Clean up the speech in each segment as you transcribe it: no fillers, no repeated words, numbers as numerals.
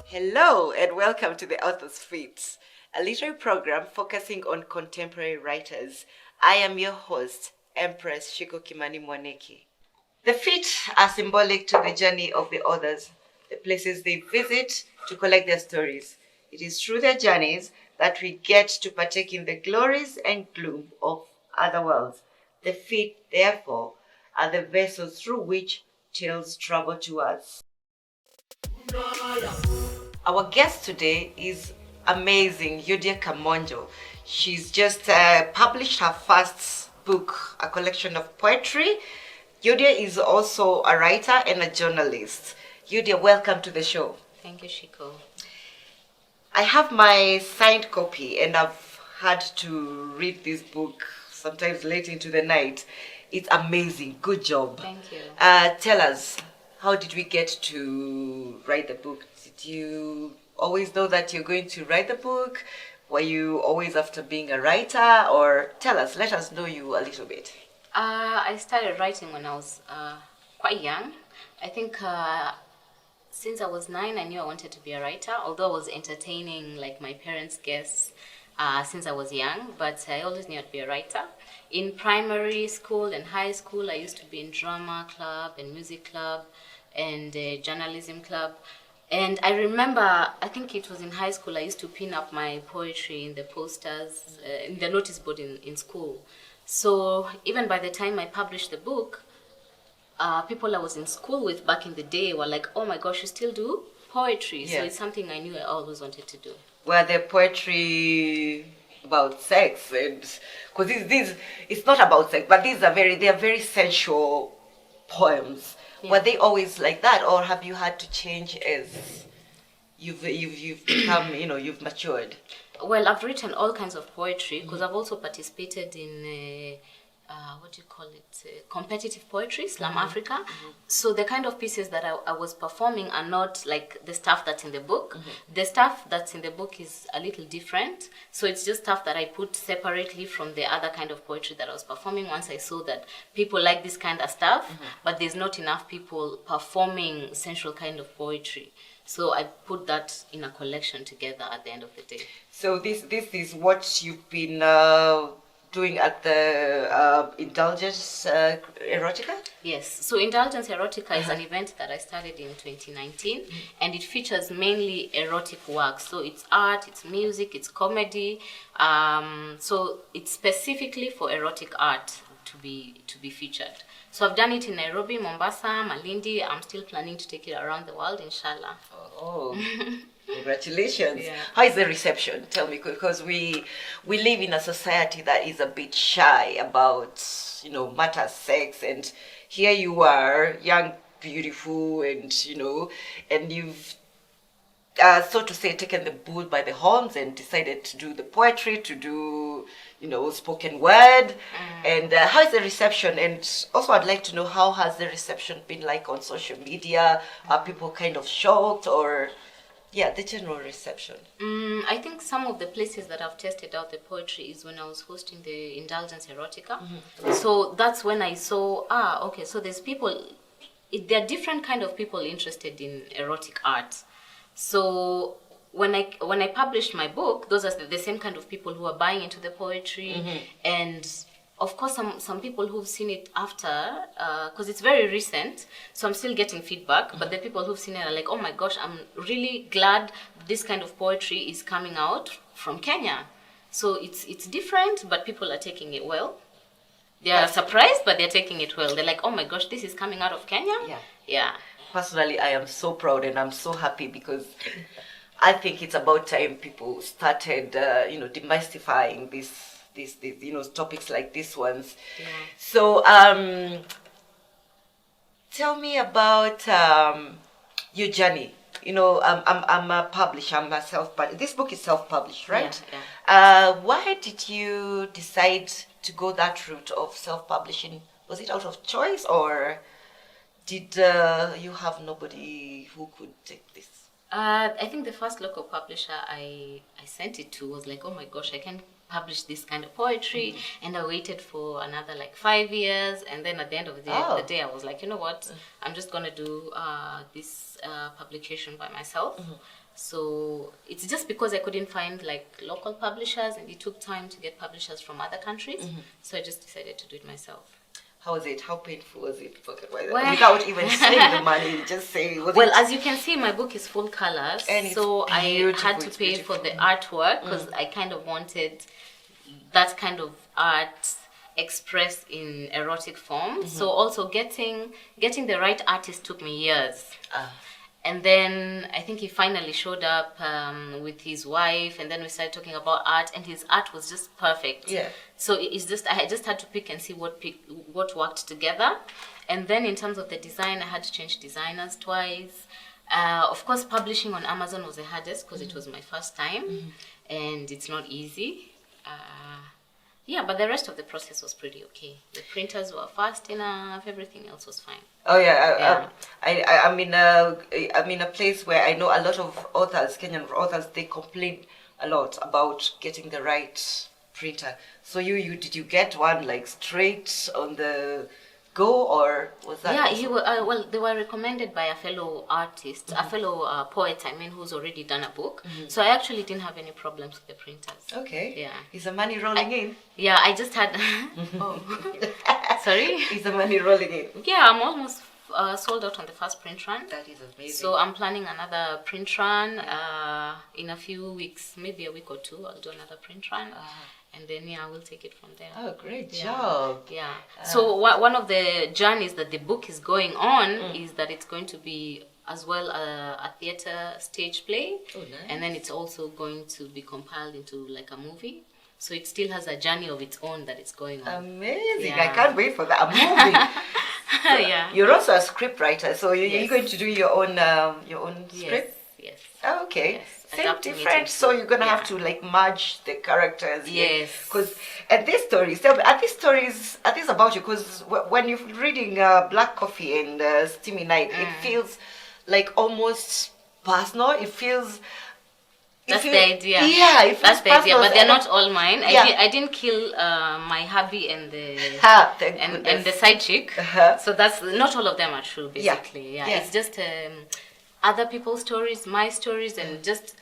Hello and welcome to The Author's Feet, a literary program focusing on contemporary writers. I am your host, Empress Ciku Mwaniki. The feet are symbolic to the journey of the authors, the places they visit to collect their stories. It is through their journeys that we get to partake in the glories and gloom of other worlds. The feet, therefore, are the vessels through which tales travel to us. Our guest today is amazing, Yudia Kamonjo. She's just published her first book, a collection of poetry. Yudia is also a writer and a journalist. Yudia, welcome to the show. Thank you, Ciku. I have my signed copy and I've had to read this book sometimes late into the night. It's amazing. Good job. Thank you. Tell us, how did we get to write the book? Did you always know that you're going to write the book? Were you always after being a writer? Or tell us, let us know you a little bit. I started writing when I was quite young. I think since I was 9, I knew I wanted to be a writer, although I was entertaining like my parents' guests since I was young, but I always knew I'd be a writer. In primary school and high school, I used to be in drama club and music club and journalism club. And I remember, I think it was in high school, I used to pin up my poetry in the posters, in the notice board in school. So even by the time I published the book, people I was in school with back in the day were like, oh my gosh, you still do poetry? Yeah. So it's something I knew I always wanted to do. Were there poetry about sex? And because these it's not about sex, but they are very sensual poems. Yeah. Were they always like that, or have you had to change as you've become, you've matured? Well, I've written all kinds of poetry because I've also participated in competitive poetry, Slam Africa. So the kind of pieces that I was performing are not like the stuff that's in the book. The stuff that's in the book is a little different. So it's just stuff that I put separately from the other kind of poetry that I was performing once I saw that people like this kind of stuff, but there's not enough people performing sensual kind of poetry. So I put that in a collection together at the end of the day. So this is what you've been doing at the Indulgence Erotica? Yes. So Indulgence Erotica is an event that I started in 2019, and it features mainly erotic work. So it's art, it's music, it's comedy. So it's specifically for erotic art to be featured. So I've done it in Nairobi, Mombasa, Malindi. I'm still planning to take it around the world, inshallah. Oh, congratulations. Yeah. How is the reception? Tell me, because we live in a society that is a bit shy about, matters sex, and here you are, young, beautiful, and, and you've, so to say, taken the bull by the horns and decided to do the poetry, to do, spoken word. And how is the reception? And also I'd like to know, how has the reception been like on social media? Are people kind of shocked, or the general reception? I think some of the places that I've tested out the poetry is when I was hosting the Indulgence Erotica. So that's when I saw, okay, so there's people, there are different kind of people interested in erotic art. So when I published my book, those are the same kind of people who are buying into the poetry. And of course some people who've seen it after, because it's very recent, so I'm still getting feedback, but the people who've seen it are like, oh my gosh, I'm really glad this kind of poetry is coming out from Kenya. So it's different, but people are taking it well. They are surprised, but they're taking it well. They're like, oh my gosh, this is coming out of Kenya? Yeah. Personally, I am so proud and I'm so happy, because I think it's about time people started, demystifying these topics like these ones. Yeah. So, tell me about your journey. I'm a publisher. I'm a self-published. This book is self-published, right? Yeah. Why did you decide to go that route of self-publishing? Was it out of choice, or did you have nobody who could take this? I think the first local publisher I sent it to was like, oh my gosh, I can publish this kind of poetry. And I waited for another like 5 years, and then at the end of the day I was like, you know what, I'm just gonna do this publication by myself. So it's just because I couldn't find like local publishers, and it took time to get publishers from other countries. So I just decided to do it myself. How was it? How painful was it? Without even saying the money, just say. As you can see, my book is full colors, and so I had to pay for the artwork because I kind of wanted that kind of art expressed in erotic form. So also getting the right artist took me years. And then I think he finally showed up with his wife, and then we started talking about art, and his art was just perfect. Yeah. So I just had to pick and see what worked together. And then in terms of the design, I had to change designers twice. Of course, publishing on Amazon was the hardest because it was my first time, and it's not easy. Yeah, but the rest of the process was pretty okay. The printers were fast enough. Everything else was fine. Oh yeah, I'm in a place where I know a lot of authors, Kenyan authors, they complain a lot about getting the right printer. So did you get one like straight on the go, or was that? Yeah, they were recommended by a fellow artist, a fellow poet, who's already done a book. So I actually didn't have any problems with the printers. Okay. Yeah. Is the money rolling in? Yeah, I just had... Sorry? Is the money rolling in? Yeah, I'm almost sold out on the first print run. That is amazing. So I'm planning another print run in a few weeks, maybe a week or two. I'll do another print run. And then, we'll take it from there. Oh, great job. Yeah. So one of the journeys that the book is going on is that it's going to be as well a theater stage play. Oh, nice. And then it's also going to be compiled into like a movie. So it still has a journey of its own that it's going on. Amazing. Yeah. I can't wait for that. A movie. Yeah. You're also a script writer, so you're going to do your own script? Yes. Oh, okay. Yes. Same different, so you're gonna have to like merge the characters. Yes. Because are these stories about you? Because when you're reading Black Coffee and Steamy Night, it feels like almost personal. It feels. That's the idea. Yeah, that's the idea. But they're not all mine. Yeah. I didn't kill my hubby and the and the side chick. So that's not all of them are true. Basically, yeah. It's just other people's stories, my stories, and just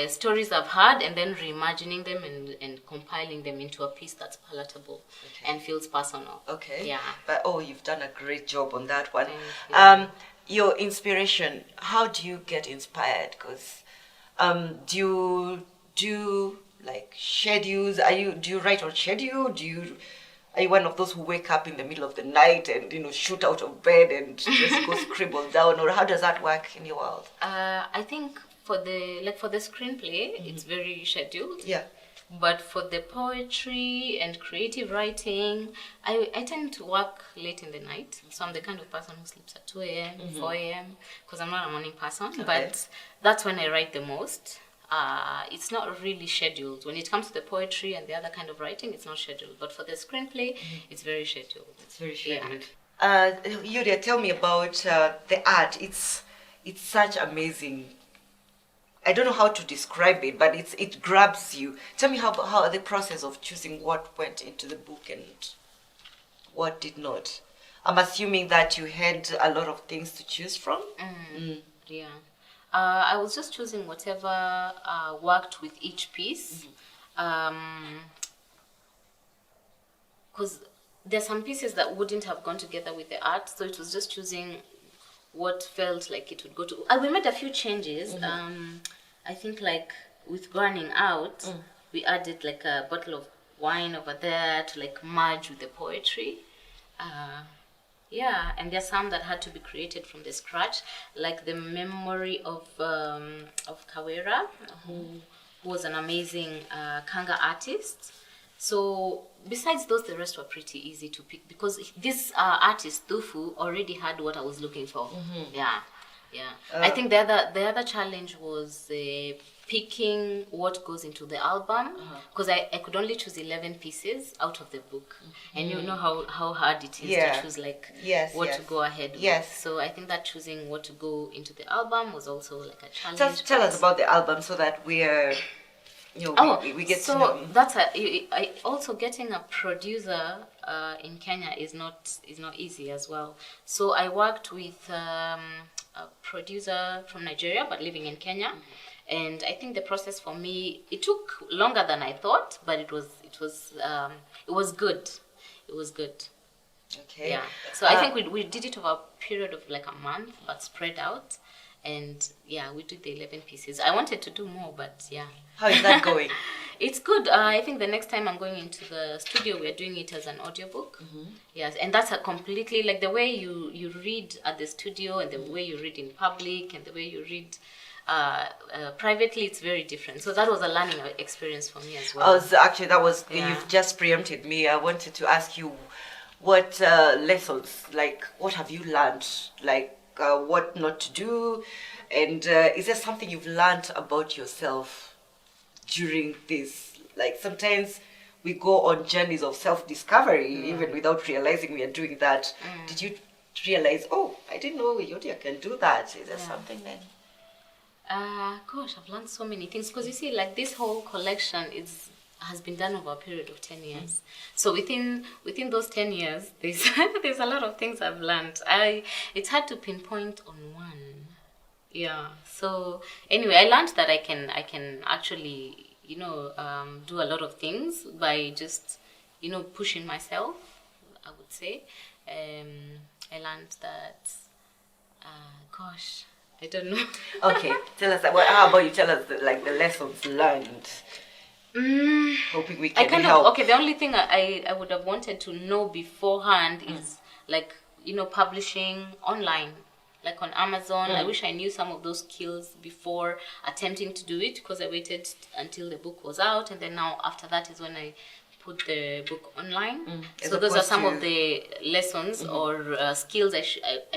stories I've heard, and then reimagining them and compiling them into a piece that's palatable and feels personal. Okay. Yeah. But you've done a great job on that one. Thank you. Your inspiration. How do you get inspired? Because do you do like schedules? Do you write on schedule? Are you one of those who wake up in the middle of the night and shoot out of bed and just go scribble down, or how does that work in your world? I think for the screenplay, it's very scheduled. Yeah. But for the poetry and creative writing, I tend to work late in the night. So I'm the kind of person who sleeps at 2 a.m., 4 a.m. because I'm not a morning person. Okay. But that's when I write the most. It's not really scheduled. When it comes to the poetry and the other kind of writing, it's not scheduled. But for the screenplay, it's very scheduled. It's very scheduled. Yeah. Yuria, tell me about the art. It's such amazing. I don't know how to describe it, but it grabs you. Tell me how the process of choosing what went into the book and what did not. I'm assuming that you had a lot of things to choose from. Yeah. I was just choosing whatever worked with each piece. Because there's some pieces that wouldn't have gone together with the art, so it was just choosing what felt like it would go to. We made a few changes. I think like with burning out, we added like a bottle of wine over there to like merge with the poetry. Yeah, and there's some that had to be created from the scratch, like the memory of Kawera, who was an amazing Kanga artist. So besides those, the rest were pretty easy to pick because this artist Thufu already had what I was looking for. Yeah. I think the other challenge was picking what goes into the album because I could only choose 11 pieces out of the book, and you know how hard it is to choose what to go ahead with. So I think that choosing what to go into the album was also like a challenge. Just tell us about the album so that we're we get to know. That's I also getting a producer in Kenya is not easy as well. So I worked with a producer from Nigeria but living in Kenya, and I think the process for me, it took longer than I thought, but it was good. It was good. Okay. Yeah. So I think we did it over a period of like a month, but spread out. And yeah, we did the 11 pieces. I wanted to do more, but yeah. How is that going? It's good. I think the next time I'm going into the studio, we're doing it as an audiobook. Yes, and that's a completely, like the way you read at the studio and the way you read in public and the way you read privately, it's very different. So that was a learning experience for me as well. You've just preempted me. I wanted to ask you what lessons, like what have you learned, like what not to do, and is there something you've learned about yourself during this? Like sometimes we go on journeys of self-discovery even without realizing we are doing that. Did you realize, oh, I didn't know Yodia can do that? Is there something then? Gosh, I've learned so many things because you see, like this whole collection has been done over a period of 10 years. So within those 10 years, there's a lot of things I've learned. It's hard to pinpoint on one. Yeah. So anyway, I learned that I can actually do a lot of things by just pushing myself, I would say. I learned that. Gosh, I don't know. Okay, tell us. How about you tell us the lessons learned? Hoping we can help. The only thing I would have wanted to know beforehand is publishing online, like on Amazon. I wish I knew some of those skills before attempting to do it, because I waited until the book was out, and then now after that is when I put the book online. So those are some of the lessons or skills I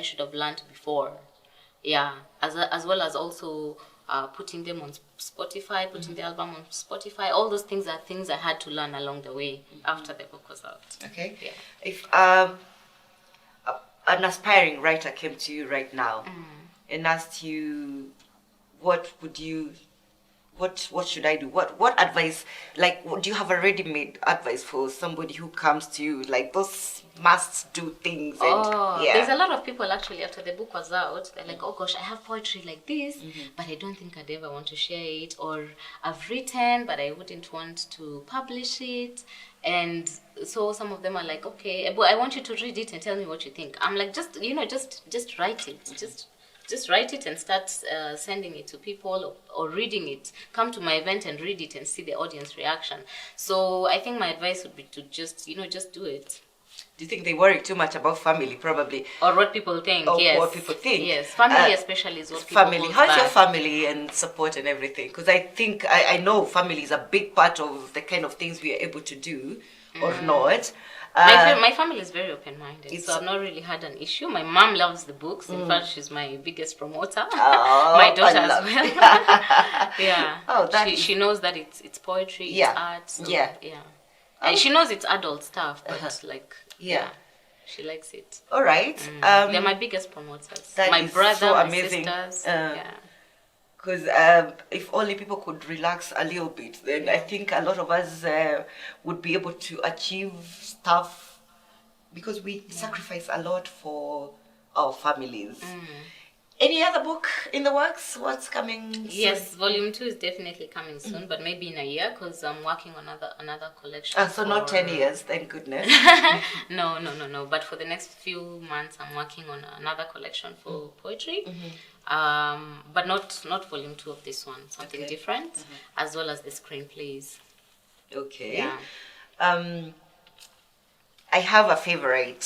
should have learned before. Yeah, as well as also putting them on Spotify, putting the album on Spotify. All those things are things I had to learn along the way after the book was out. Okay. Yeah. If an aspiring writer came to you right now and asked you, what should I do? What advice, do you have a ready-made advice for somebody who comes to you, like those must-do things? There's a lot of people actually, after the book was out, they're like, oh gosh, I have poetry like this, but I don't think I'd ever want to share it, or I've written, but I wouldn't want to publish it. And so some of them are like, okay, but I want you to read it and tell me what you think. I'm like, just write it, just write it and start sending it to people or reading it. Come to my event and read it and see the audience reaction. So I think my advice would be to just do it. Do you think they worry too much about family, probably? Or what people think, Or what people think. Yes, family especially is what people family. How's your family and support and everything? Because I think, I know family is a big part of the kind of things we are able to do or not. My family is very open-minded, so I've not really had an issue. My mom loves the books. In fact, she's my biggest promoter. My daughter as well. Yeah. Oh, she knows that it's poetry, it's art. So, yeah. And she knows it's adult stuff, but she likes it. All right. They're my biggest promoters. My brother, so my amazing. Sisters. Because if only people could relax a little bit, then I think a lot of us would be able to achieve stuff, because we sacrifice a lot for our families. Any other book in the works? What's coming soon? Yes, volume 2 is definitely coming soon, but maybe in a year, because I'm working on another collection. So not 10 years, thank goodness. No. But for the next few months, I'm working on another collection for poetry. But not volume 2 of this one, something different, as well as the screenplays. Okay. Yeah. I have a favorite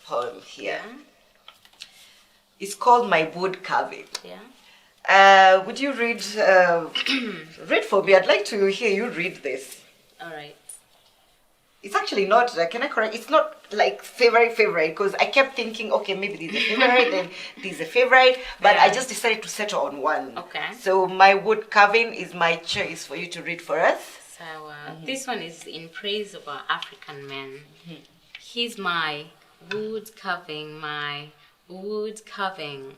poem here. It's called My Wood Carving. Yeah. Would you read for me? I'd like to hear you read this. All right. It's actually not, can I correct? It's not like favorite, because I kept thinking, okay, maybe this is a favorite and this is a favorite, but I just decided to settle on one. Okay. So my wood carving is my choice for you to read for us. So this one is in praise of our African man. He's my wood carving, my wood carving.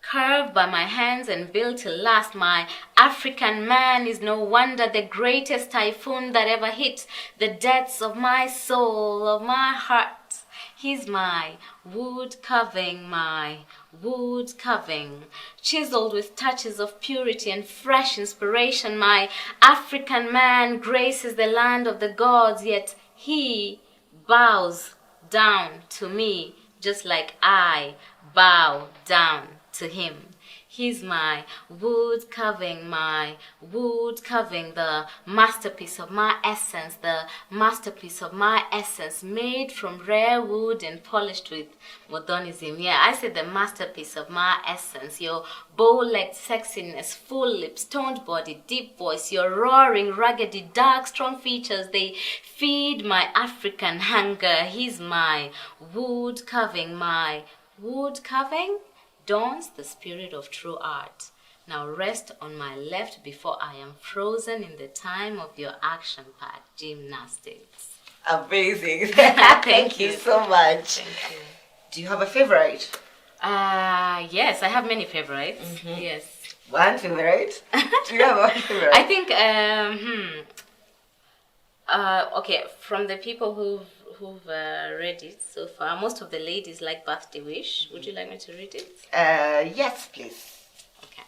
Curved by my hands and built to last, my African man is no wonder the greatest typhoon that ever hit the depths of my soul, of my heart. He's my wood carving, my wood carving, chiseled with touches of purity and fresh inspiration. My African man graces the land of the gods, yet he bows down to me just like I bow down to him. He's my wood carving, the masterpiece of my essence, made from rare wood and polished with modernism. Yeah, I said the masterpiece of my essence. Your bow-legged sexiness, full lips, toned body, deep voice, your roaring, ruggedy, dark, strong features, they feed my African hunger. He's my wood carving, dawns the spirit of true art. Now rest on my left before I am frozen in the time of your action-packed gymnastics. Amazing. Thank you so much. Thank you. Do you have a favorite? Yes, I have many favorites. Yes. One favorite? Do you have one favorite? I think, okay, from the people who've read it so far, most of the ladies like Birthday Wish. Would you like me to read it? Yes, please. Okay.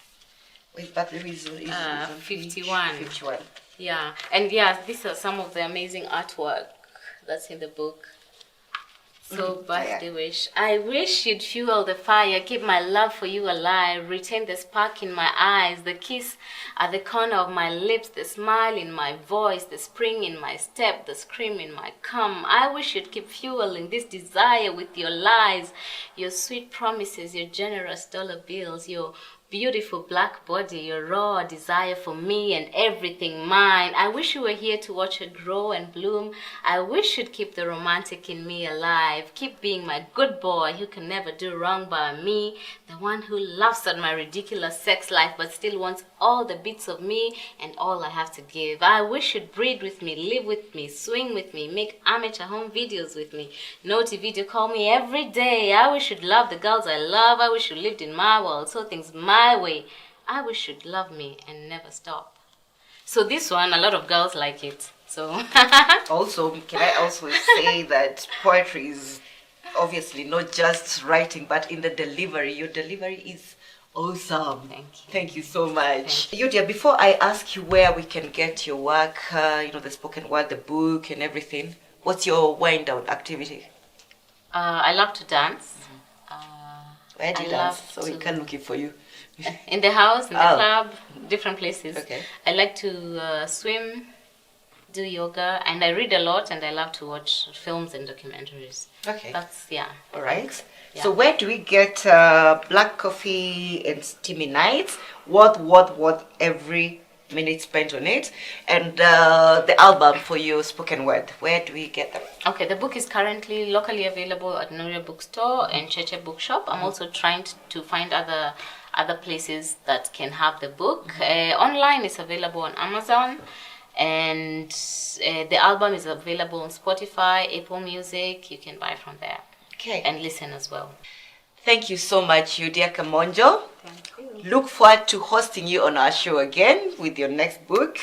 Wait, Birthday Wish is on 51. 51. Yeah, and yeah, these are some of the amazing artwork that's in the book. So, Birthday Wish. I wish you'd fuel the fire, keep my love for you alive, retain the spark in my eyes, the kiss at the corner of my lips, the smile in my voice, the spring in my step, the scream in my come. I wish you'd keep fueling this desire with your lies, your sweet promises, your generous dollar bills, your beautiful black body, your raw desire for me and everything mine. I wish you were here to watch her grow and bloom. I wish you'd keep the romantic in me alive. Keep being my good boy who can never do wrong by me. The one who laughs at my ridiculous sex life but still wants all the bits of me and all I have to give. I wish you'd breed with me, live with me, swing with me, make amateur home videos with me, naughty video call me every day. I wish you'd love the girls I love. I wish you lived in my world, so things my way. I wish you'd love me and never stop. So this one, a lot of girls like it. So also, can I also say that poetry is obviously not just writing, but in the delivery. Your delivery is awesome. Thank you. Thank you so much. You dear, before I ask you where we can get your work, the spoken word, the book and everything, what's your wind down activity? I love to dance. Where do you dance? So we can look for you. In the house, in the club, different places. Okay. I like to swim, do yoga, and I read a lot, and I love to watch films and documentaries. Okay. That's, yeah. All right. Yeah. So where do we get black coffee and steamy nights? What every minute spent on it? And the album for your spoken word, where do we get them? Okay, the book is currently locally available at Nuria Bookstore and Cheche Bookshop. I'm also trying to find other places that can have the book. Online is available on Amazon, and the album is available on Spotify, Apple Music. You can buy from there. Okay. And listen as well. Thank you so much, Yudia Kamonjo. Thank you. Look forward to hosting you on our show again with your next book,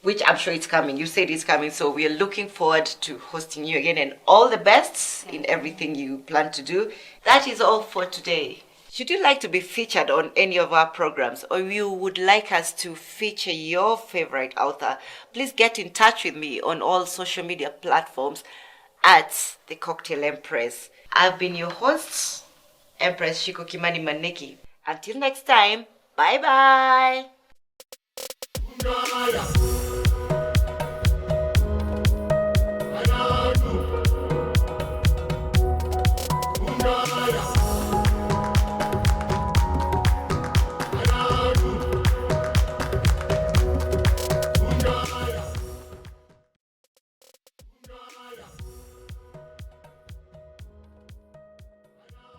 which I'm sure it's coming. You said it's coming, so we are looking forward to hosting you again, and all the best in everything you plan to do. That is all for today. Should you like to be featured on any of our programs, or you would like us to feature your favorite author, please get in touch with me on all social media platforms at The Cocktail Empress. I've been your host, Empress Ciku Mwaniki. Until next time, bye-bye.